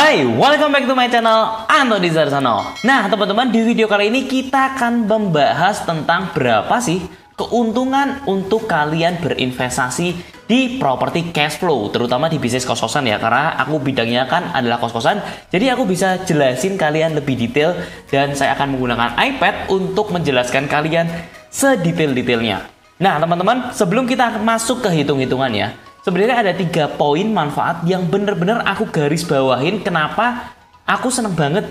Hai, welcome back to my channel, Antoni Zarsono. Nah, teman-teman, di video kali ini kita akan membahas tentang berapa sih keuntungan untuk kalian berinvestasi di properti cash flow, terutama di bisnis kos-kosan ya, karena aku bidangnya kan adalah kos-kosan, jadi aku bisa jelasin kalian lebih detail dan saya akan menggunakan iPad untuk menjelaskan kalian sedetail-detailnya. Nah, teman-teman, sebelum kita masuk ke hitung-hitungannya, sebenarnya ada 3 poin manfaat yang bener-bener aku garis bawahin kenapa aku seneng banget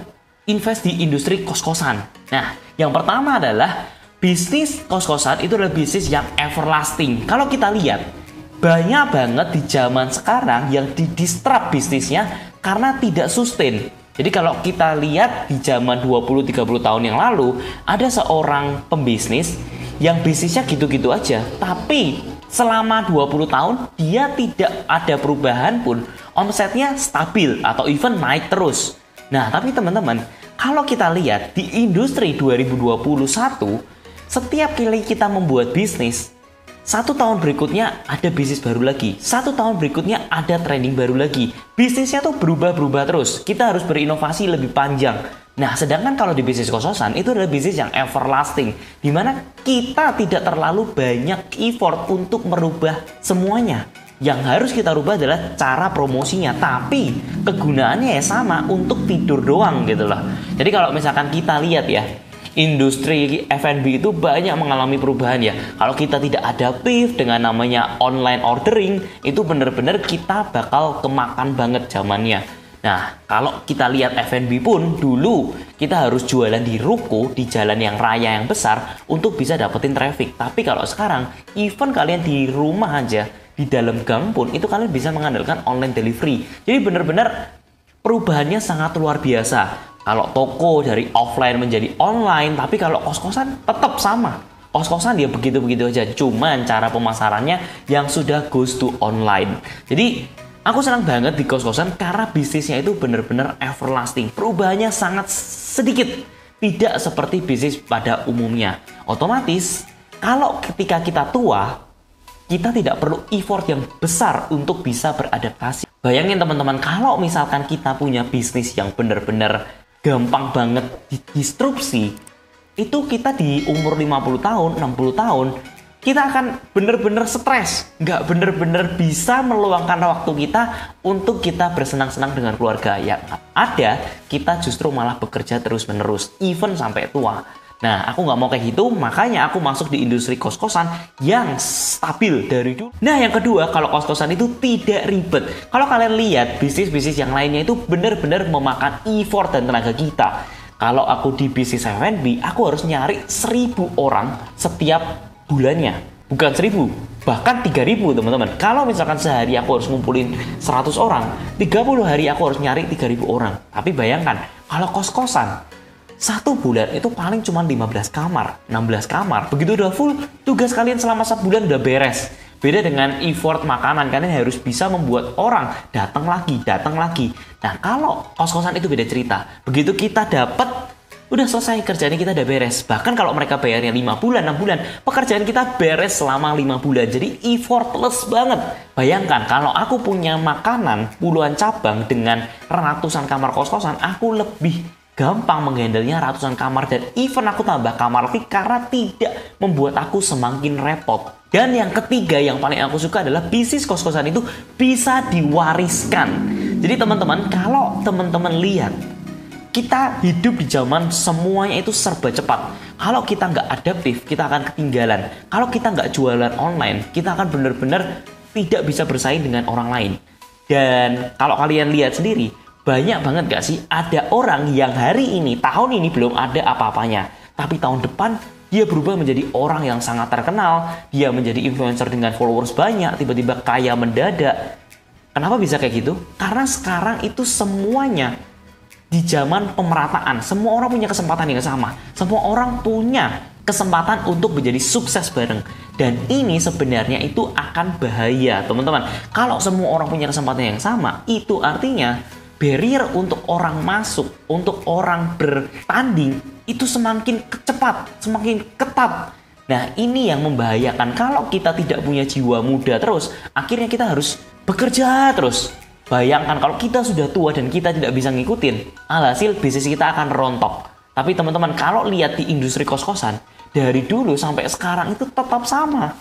invest di industri kos-kosan. Nah, yang pertama adalah bisnis kos-kosan itu adalah bisnis yang everlasting. Kalau kita lihat, banyak banget di zaman sekarang yang di-disrupt bisnisnya karena tidak sustain. Jadi kalau kita lihat di zaman 20-30 tahun yang lalu, ada seorang pembisnis yang bisnisnya gitu-gitu aja, tapi selama 20 tahun dia tidak ada perubahan pun, omsetnya stabil atau even naik terus. Nah, tapi teman-teman, kalau kita lihat di industri 2021, setiap kali kita membuat bisnis, 1 tahun berikutnya ada bisnis baru lagi, 1 tahun berikutnya ada trending baru lagi. Bisnisnya tuh berubah-berubah terus. Kita harus berinovasi lebih panjang. Nah, sedangkan kalau di bisnis kos-kosan itu adalah bisnis yang everlasting, di mana kita tidak terlalu banyak effort untuk merubah semuanya. Yang harus kita rubah adalah cara promosinya, tapi kegunaannya ya sama, untuk tidur doang gitu loh. Jadi kalau misalkan kita lihat ya, industri F&B itu banyak mengalami perubahan ya. Kalau kita tidak adaptif dengan namanya online ordering, itu benar-benar kita bakal kemakan banget zamannya. Nah, kalau kita lihat F&B pun dulu kita harus jualan di ruko, di jalan yang raya yang besar untuk bisa dapetin traffic. Tapi kalau sekarang, even kalian di rumah aja, di dalam gang pun, itu kalian bisa mengandalkan online delivery. Jadi benar-benar perubahannya sangat luar biasa. Kalau toko dari offline menjadi online, tapi kalau kos-kosan tetap sama. Kos-kosan dia begitu-begitu aja, cuman cara pemasarannya yang sudah goes to online. Jadi aku senang banget di kos-kosan karena bisnisnya itu benar-benar everlasting. Perubahannya sangat sedikit, tidak seperti bisnis pada umumnya. Otomatis, kalau ketika kita tua, kita tidak perlu effort yang besar untuk bisa beradaptasi. Bayangin teman-teman, kalau misalkan kita punya bisnis yang benar-benar gampang banget didisrupsi, itu kita di umur 50 tahun, 60 tahun, kita akan bener-bener stres, nggak bener-bener bisa meluangkan waktu kita untuk kita bersenang-senang dengan keluarga. Yang ada, kita justru malah bekerja terus-menerus, even sampai tua. Nah, aku nggak mau kayak gitu, makanya aku masuk di industri kos-kosan yang stabil dari dulu. Nah, yang kedua, kalau kos-kosan itu tidak ribet. Kalau kalian lihat, bisnis-bisnis yang lainnya itu bener-bener memakan effort dan tenaga kita. Kalau aku di bisnis F&B, aku harus nyari 1.000 orang setiap bulannya, bukan 1.000, bahkan 3.000 teman-teman. Kalau misalkan sehari aku harus ngumpulin 100 orang, 30 hari aku harus nyari 3.000 orang. Tapi bayangkan, kalau kos-kosan 1 bulan itu paling cuma 15 kamar, 16 kamar. Begitu udah full, tugas kalian selama 1 bulan udah beres. Beda dengan effort makanan, kalian harus bisa membuat orang datang lagi. Nah, kalau kos-kosan itu beda cerita. Begitu kita dapat, udah selesai kerjaan kita udah beres. Bahkan kalau mereka bayarnya 5 bulan, 6 bulan, pekerjaan kita beres selama 5 bulan. Jadi effortless banget. Bayangkan kalau aku punya makanan puluhan cabang dengan ratusan kamar kos-kosan, aku lebih gampang menghandlenya ratusan kamar, dan even aku tambah kamar lagi karena tidak membuat aku semakin repot. Dan yang ketiga yang paling aku suka adalah bisnis kos-kosan itu bisa diwariskan. Jadi teman-teman, kalau teman-teman lihat, kita hidup di zaman semuanya itu serba cepat. Kalau kita nggak adaptif, kita akan ketinggalan. Kalau kita nggak jualan online, kita akan benar-benar tidak bisa bersaing dengan orang lain. Dan kalau kalian lihat sendiri, banyak banget gak sih ada orang yang hari ini, tahun ini belum ada apa-apanya, tapi tahun depan dia berubah menjadi orang yang sangat terkenal, dia menjadi influencer dengan followers banyak, tiba-tiba kaya mendadak. Kenapa bisa kayak gitu? Karena sekarang itu semuanya di zaman pemerataan, semua orang punya kesempatan yang sama, semua orang punya kesempatan untuk menjadi sukses bareng. Dan ini sebenarnya itu akan bahaya teman-teman. Kalau semua orang punya kesempatan yang sama, itu artinya barrier untuk orang masuk, untuk orang bertanding itu semakin cepat, semakin ketat. Nah, ini yang membahayakan. Kalau kita tidak punya jiwa muda terus, akhirnya kita harus bekerja terus. Bayangkan kalau kita sudah tua dan kita tidak bisa ngikutin, alhasil bisnis kita akan rontok. Tapi teman-teman, kalau lihat di industri kos-kosan, dari dulu sampai sekarang itu tetap sama.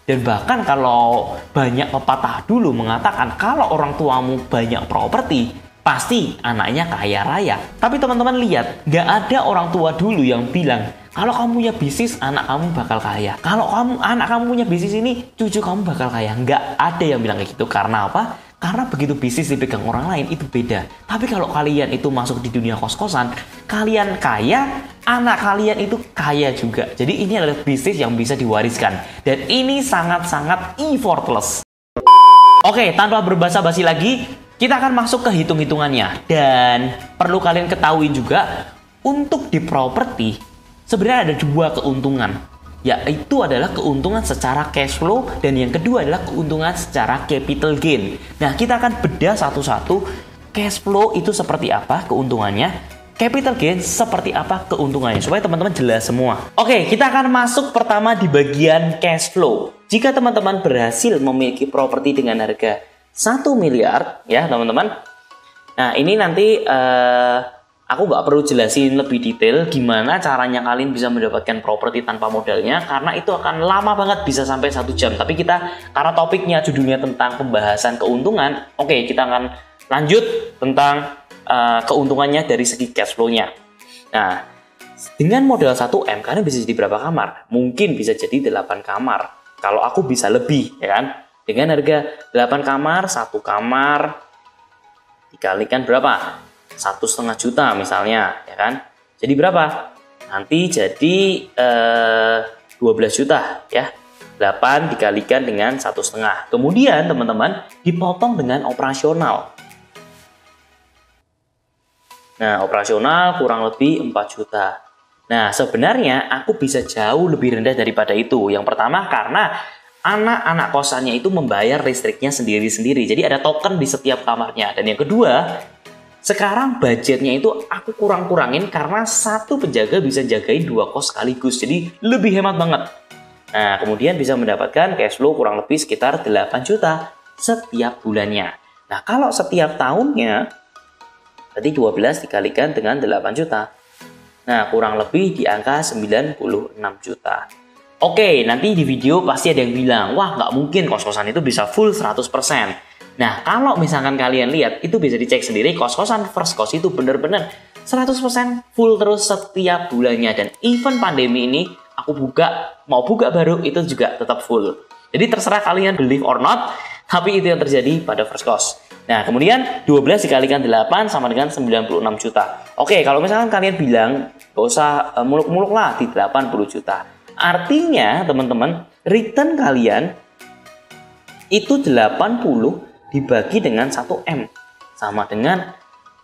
Dan bahkan kalau banyak pepatah dulu mengatakan kalau orang tuamu banyak properti, pasti anaknya kaya raya. Tapi teman-teman lihat, nggak ada orang tua dulu yang bilang, kalau kamu punya bisnis, anak kamu bakal kaya. Kalau anak kamu punya bisnis ini, cucu kamu bakal kaya. Nggak ada yang bilang kayak gitu. Karena apa? Karena begitu bisnis dipegang orang lain, itu beda. Tapi kalau kalian itu masuk di dunia kos-kosan, kalian kaya, anak kalian itu kaya juga. Jadi ini adalah bisnis yang bisa diwariskan. Dan ini sangat-sangat effortless. Oke, tanpa berbasa-basi lagi, kita akan masuk ke hitung-hitungannya. Dan perlu kalian ketahui juga, untuk di properti, sebenarnya ada dua keuntungan. Yaitu adalah keuntungan secara cash flow, dan yang kedua adalah keuntungan secara capital gain. Nah, kita akan bedah satu-satu. Cash flow itu seperti apa keuntungannya, capital gain seperti apa keuntungannya, supaya teman-teman jelas semua. Oke, kita akan masuk pertama di bagian cash flow. Jika teman-teman berhasil memiliki properti dengan harga 1 miliar, ya teman-teman. Nah, ini nanti aku nggak perlu jelasin lebih detail gimana caranya kalian bisa mendapatkan properti tanpa modalnya, karena itu akan lama banget, bisa sampai 1 jam. Tapi kita, karena topiknya judulnya tentang pembahasan keuntungan, oke, kita akan lanjut tentang keuntungannya dari segi cash flow-nya. Nah, dengan modal 1M, kalian bisa jadi berapa kamar? Mungkin bisa jadi 8 kamar. Kalau aku bisa lebih, ya kan? Dengan harga 8 kamar, 1 kamar dikalikan berapa? 1,5 juta misalnya, ya kan? Jadi berapa? Nanti jadi 12 juta, ya. 8 dikalikan dengan 1,5. Kemudian teman-teman dipotong dengan operasional. Nah, operasional kurang lebih 4 juta. Nah, sebenarnya aku bisa jauh lebih rendah daripada itu. Yang pertama karena anak-anak kosannya itu membayar listriknya sendiri-sendiri. Jadi ada token di setiap kamarnya. Dan yang kedua, sekarang budgetnya itu aku kurang-kurangin karena satu penjaga bisa jagain 2 kos sekaligus. Jadi lebih hemat banget. Nah, kemudian bisa mendapatkan cash flow kurang lebih sekitar 8 juta setiap bulannya. Nah, kalau setiap tahunnya, berarti 12 dikalikan dengan 8 juta. Nah, kurang lebih di angka 96 juta. Oke, nanti di video pasti ada yang bilang, wah nggak mungkin kos-kosan itu bisa full 100%. Nah, kalau misalkan kalian lihat, itu bisa dicek sendiri, kos-kosan First Kos itu bener-bener 100% full terus setiap bulannya. Dan even pandemi ini, aku mau buka baru, itu juga tetap full. Jadi terserah kalian believe or not, tapi itu yang terjadi pada First Kos. Nah, kemudian 12 dikalikan 8 sama dengan 96 juta. Oke, kalau misalkan kalian bilang, gak usah muluk-muluk lah di 80 juta. Artinya, teman-teman, return kalian itu 80 dibagi dengan 1M sama dengan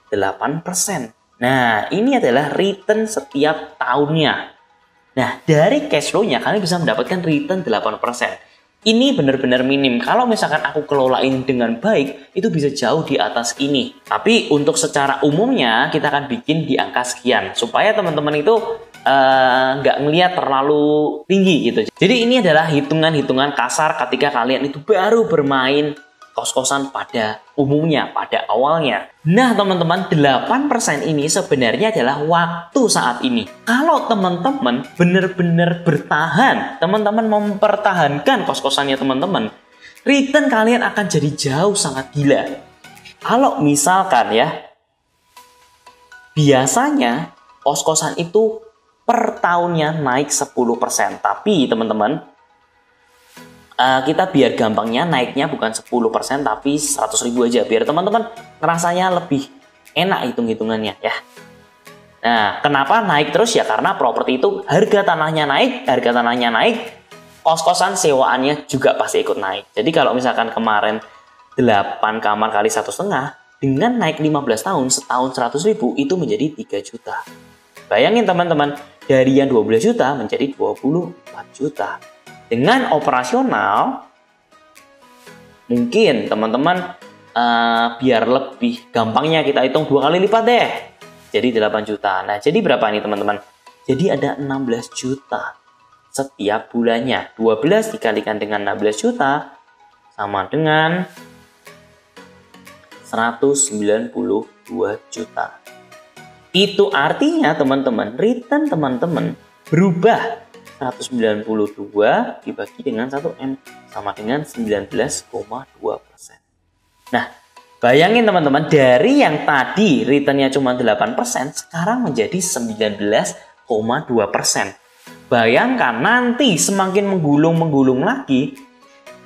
8%. Nah, ini adalah return setiap tahunnya. Nah, dari cash flow-nya kalian bisa mendapatkan return 8%. Ini benar-benar minim. Kalau misalkan aku kelolain dengan baik, itu bisa jauh di atas ini. Tapi untuk secara umumnya, kita akan bikin di angka sekian. Supaya teman-teman itu nggak ngelihat terlalu tinggi gitu. Jadi ini adalah hitungan-hitungan kasar ketika kalian itu baru bermain kos-kosan pada umumnya, pada awalnya. Nah teman-teman, 8% ini sebenarnya adalah waktu saat ini. Kalau teman-teman benar-benar bertahan, teman-teman mempertahankan kos-kosannya teman-teman, return kalian akan jadi jauh sangat gila. Kalau misalkan ya, biasanya kos-kosan itu per tahunnya naik 10%. Tapi teman-teman, kita biar gampangnya naiknya bukan 10% tapi 100.000 aja, biar teman-teman ngerasanya lebih enak hitung-hitungannya ya. Nah, kenapa naik terus ya? Karena properti itu harga tanahnya naik, kos-kosan sewaannya juga pasti ikut naik. Jadi kalau misalkan kemarin 8 kamar kali 1,5, dengan naik 15 tahun, setahun 100.000 itu menjadi 3 juta. Bayangin teman-teman, dari yang 12 juta menjadi 24 juta. Dengan operasional, mungkin teman-teman biar lebih gampangnya kita hitung 2 kali lipat deh. Jadi 8 juta. Nah, jadi berapa nih teman-teman? Jadi ada 16 juta setiap bulannya. 12 dikalikan dengan 16 juta sama dengan 192 juta. Itu artinya teman-teman, return teman-teman berubah 192 dibagi dengan 1M sama dengan 19,2%. Nah, bayangin teman-teman, dari yang tadi returnnya cuma 8%, sekarang menjadi 19,2%. Bayangkan nanti semakin menggulung lagi,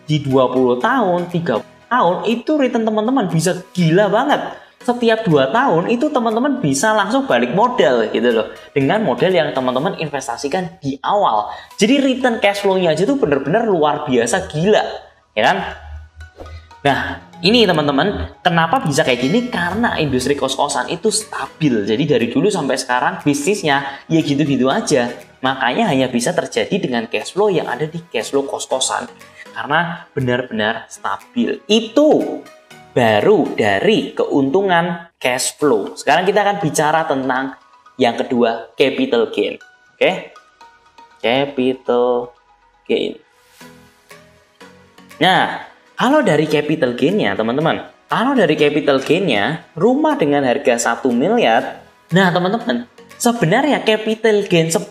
di 20 tahun, 30 tahun, itu return teman-teman bisa gila banget. Setiap 2 tahun itu teman-teman bisa langsung balik modal gitu loh. Dengan modal yang teman-teman investasikan di awal. Jadi return cash flow-nya aja tuh bener-bener luar biasa gila. Ya kan? Nah, ini teman-teman, kenapa bisa kayak gini? Karena industri kos-kosan itu stabil. Jadi dari dulu sampai sekarang bisnisnya ya gitu-gitu aja. Makanya hanya bisa terjadi dengan cash flow yang ada di cash flow kos-kosan. Karena benar-benar stabil. Itu baru dari keuntungan cash flow. Sekarang kita akan bicara tentang yang kedua, capital gain. Oke? Capital gain. Nah, kalau dari capital gain-nya, teman-teman, kalau dari capital gain-nya, rumah dengan harga 1 miliar, nah teman-teman, sebenarnya capital gain 10%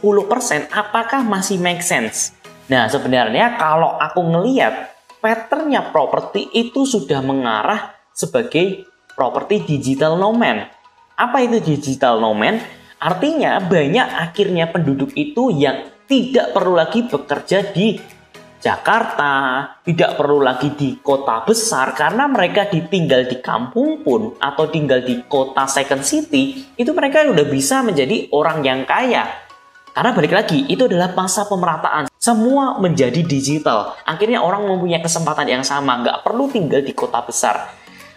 apakah masih make sense? Nah, sebenarnya kalau aku ngelihat pattern-nya properti itu sudah mengarah sebagai properti digital nomad. Apa itu digital nomad? Artinya banyak akhirnya penduduk itu yang tidak perlu lagi bekerja di Jakarta, tidak perlu lagi di kota besar, karena mereka ditinggal di kampung pun atau tinggal di kota second city, itu mereka udah bisa menjadi orang yang kaya. Karena balik lagi, itu adalah masa pemerataan. Semua menjadi digital. Akhirnya orang mempunyai kesempatan yang sama, nggak perlu tinggal di kota besar.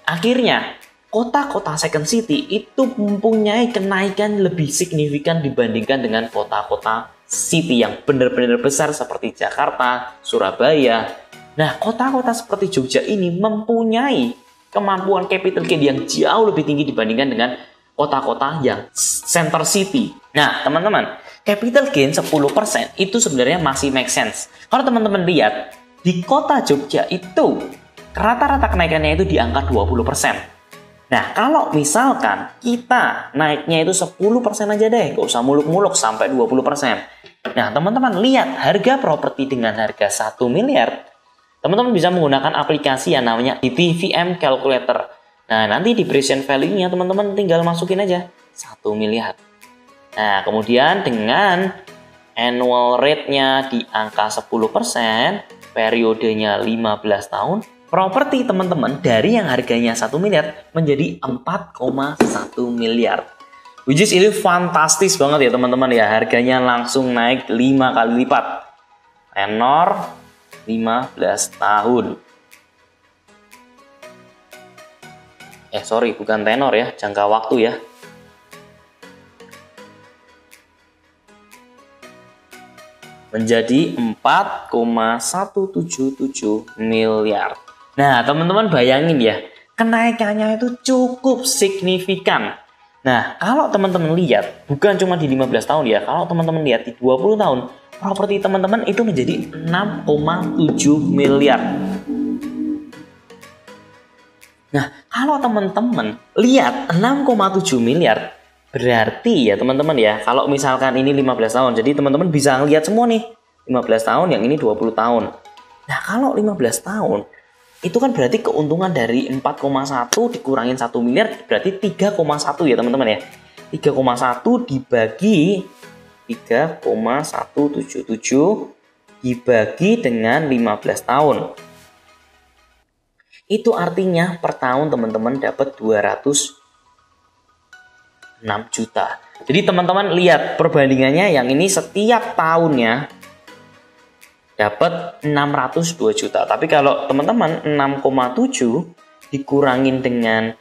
Akhirnya, kota-kota second city itu mempunyai kenaikan lebih signifikan dibandingkan dengan kota-kota city yang benar-benar besar seperti Jakarta, Surabaya. Nah, kota-kota seperti Jogja ini mempunyai kemampuan capital gain yang jauh lebih tinggi dibandingkan dengan kota-kota yang center city. Nah, teman-teman, capital gain 10% itu sebenarnya masih make sense. Kalau teman-teman lihat, di kota Jogja itu rata-rata kenaikannya itu di angka 20%. Nah, kalau misalkan kita naiknya itu 10% aja deh, nggak usah muluk-muluk sampai 20%. Nah, teman-teman lihat harga properti dengan harga 1 miliar, teman-teman bisa menggunakan aplikasi yang namanya DTVM Calculator. Nah, nanti depreciation value-nya teman-teman tinggal masukin aja 1 miliar. Nah, kemudian dengan annual rate-nya di angka 10%, periodenya 15 tahun, properti teman-teman dari yang harganya 1 miliar menjadi 4,1 miliar. Which is ini fantastis banget ya teman-teman ya. Harganya langsung naik 5 kali lipat. Tenor 15 tahun. Bukan tenor ya, jangka waktu ya. Menjadi 4,177 miliar. Nah, teman-teman bayangin ya, kenaikannya itu cukup signifikan. Nah, kalau teman-teman lihat, bukan cuma di 15 tahun ya, kalau teman-teman lihat di 20 tahun, properti teman-teman itu menjadi 6,7 miliar. Nah, kalau teman-teman lihat 6,7 miliar, berarti ya teman-teman ya, kalau misalkan ini 15 tahun, jadi teman-teman bisa lihat semua nih, 15 tahun, yang ini 20 tahun. Nah, kalau 15 tahun, itu kan berarti keuntungan dari 4,1 dikurangin 1 miliar berarti 3,1 ya teman-teman ya. 3,1 dibagi 3,177 dibagi dengan 15 tahun. Itu artinya per tahun teman-teman dapat 206 juta. Jadi teman-teman lihat perbandingannya, yang ini setiap tahunnya dapat 602 juta. Tapi kalau teman-teman 6,7 dikurangin dengan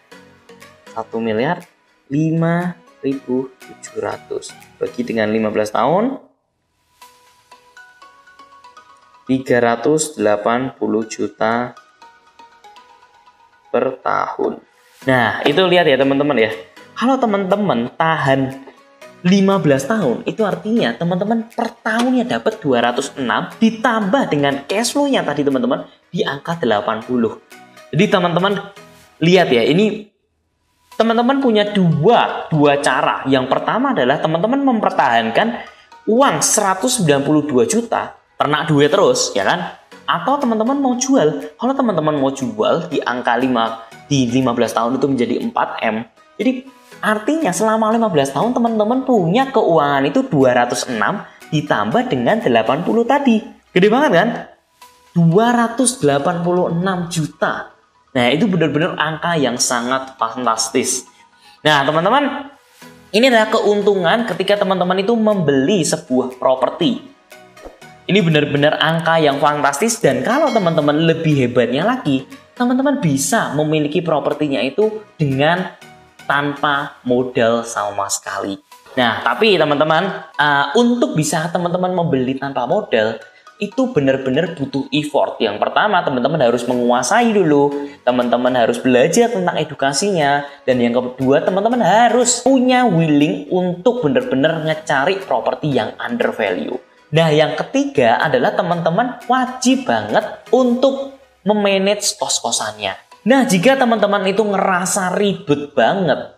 1 miliar 5.700 bagi dengan 15 tahun 380 juta per tahun. Nah, itu lihat ya teman-teman ya. Kalau teman-teman tahan 15 tahun, itu artinya teman-teman per tahunnya dapat 206 ditambah dengan cash flow-nya tadi teman-teman di angka 80. Jadi teman-teman lihat ya, ini teman-teman punya dua cara. Yang pertama adalah teman-teman mempertahankan uang 192 juta, ternak duit terus, ya kan? Atau teman-teman mau jual. Kalau teman-teman mau jual di angka 15 tahun itu menjadi 4M. Jadi artinya selama 15 tahun teman-teman punya keuangan itu 206 ditambah dengan 80 tadi. Gede banget kan? 286 juta. Nah, itu benar-benar angka yang sangat fantastis. Nah, teman-teman, ini adalah keuntungan ketika teman-teman itu membeli sebuah properti. Ini benar-benar angka yang fantastis, dan kalau teman-teman lebih hebatnya lagi, teman-teman bisa memiliki propertinya itu dengan tanpa modal sama sekali. Nah, tapi teman-teman, untuk bisa teman-teman membeli tanpa modal, itu benar-benar butuh effort. Yang pertama, teman-teman harus menguasai dulu. Teman-teman harus belajar tentang edukasinya. Dan yang kedua, teman-teman harus punya willing untuk benar-benar ngecari properti yang under value. Nah, yang ketiga adalah teman-teman wajib banget untuk memanage kos-kosannya. Nah, jika teman-teman itu ngerasa ribet banget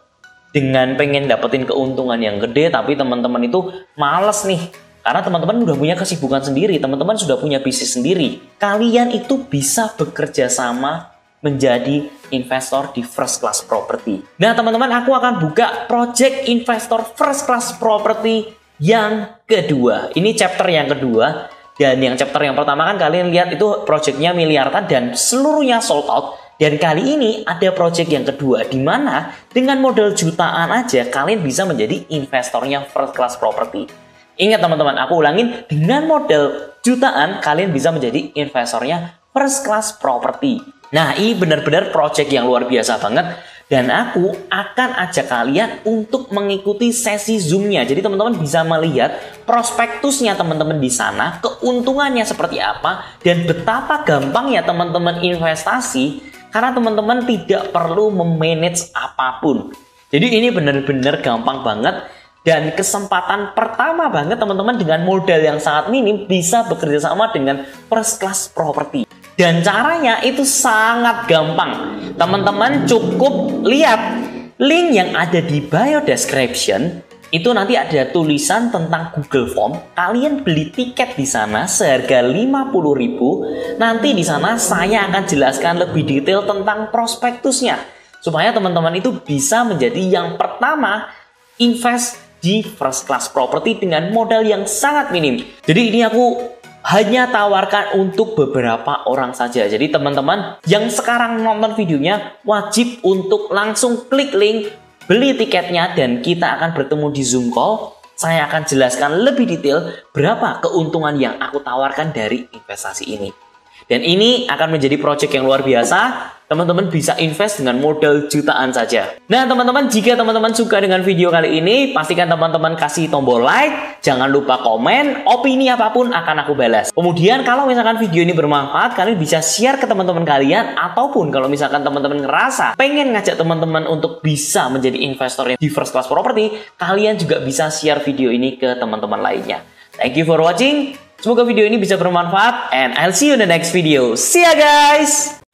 dengan pengen dapetin keuntungan yang gede, tapi teman-teman itu males nih, karena teman-teman udah punya kesibukan sendiri, teman-teman sudah punya bisnis sendiri. Kalian itu bisa bekerja sama menjadi investor di first class property. Nah, teman-teman, aku akan buka project investor first class property yang kedua. Ini chapter yang kedua. Dan yang chapter yang pertama kan kalian lihat itu projectnya miliaran dan seluruhnya sold out. Dan kali ini ada project yang kedua, di mana dengan modal jutaan aja kalian bisa menjadi investornya first class property. Ingat teman-teman, aku ulangin, dengan modal jutaan kalian bisa menjadi investornya first class property. Nah, ini benar-benar project yang luar biasa banget, dan aku akan ajak kalian untuk mengikuti sesi Zoom-nya. Jadi teman-teman bisa melihat prospektusnya teman-teman di sana, keuntungannya seperti apa, dan betapa gampangnya teman-teman investasi karena teman-teman tidak perlu memanage apapun. Jadi ini benar-benar gampang banget. Dan kesempatan pertama banget teman-teman dengan modal yang sangat minim bisa bekerja sama dengan first class property. Dan caranya itu sangat gampang. Teman-teman cukup lihat link yang ada di bio description. Itu nanti ada tulisan tentang Google Form. Kalian beli tiket di sana seharga 50.000. Nanti di sana saya akan jelaskan lebih detail tentang prospektusnya. Supaya teman-teman itu bisa menjadi yang pertama invest di first class property dengan modal yang sangat minim. Jadi ini aku hanya tawarkan untuk beberapa orang saja. Jadi teman-teman yang sekarang nonton videonya wajib untuk langsung klik link, beli tiketnya, dan kita akan bertemu di Zoom call. Saya akan jelaskan lebih detail berapa keuntungan yang aku tawarkan dari investasi ini. Dan ini akan menjadi project yang luar biasa. Teman-teman bisa invest dengan modal jutaan saja. Nah, teman-teman, jika teman-teman suka dengan video kali ini, pastikan teman-teman kasih tombol like. Jangan lupa komen, opini apapun akan aku balas. Kemudian kalau misalkan video ini bermanfaat, kalian bisa share ke teman-teman kalian. Ataupun kalau misalkan teman-teman ngerasa pengen ngajak teman-teman untuk bisa menjadi investor di first class property, kalian juga bisa share video ini ke teman-teman lainnya. Thank you for watching. Semoga video ini bisa bermanfaat, and I'll see you in the next video. See ya guys!